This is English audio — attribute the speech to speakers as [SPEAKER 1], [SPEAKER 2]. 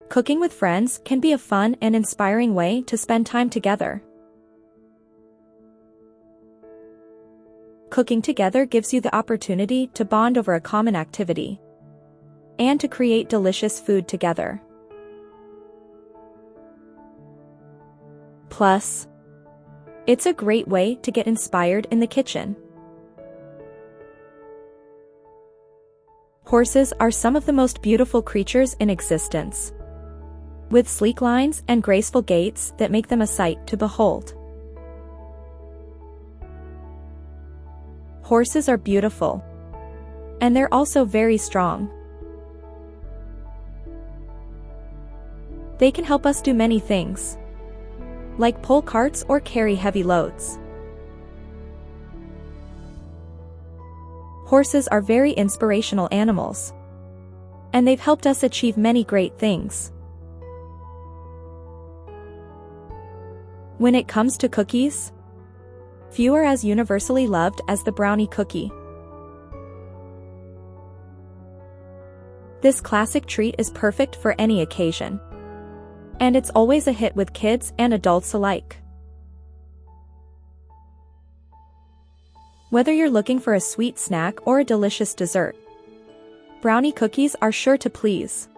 [SPEAKER 1] Cooking with friends can be a fun and inspiring way to spend time together. Cooking together gives you the opportunity to bond over a common activity and to create delicious food together. Plus, it's a great way to get inspired in the kitchen. Horses are some of the most beautiful creatures in existence, with sleek lines and graceful gaits that make them a sight to behold. Horses are beautiful, and they're also very strong. They can help us do many things, like pull carts or carry heavy loads. Horses are very inspirational animals, and they've helped us achieve many great things. When it comes to cookies, few are as universally loved as the brownie cookie. This classic treat is perfect for any occasion, and it's always a hit with kids and adults alike. Whether you're looking for a sweet snack or a delicious dessert, brownie cookies are sure to please.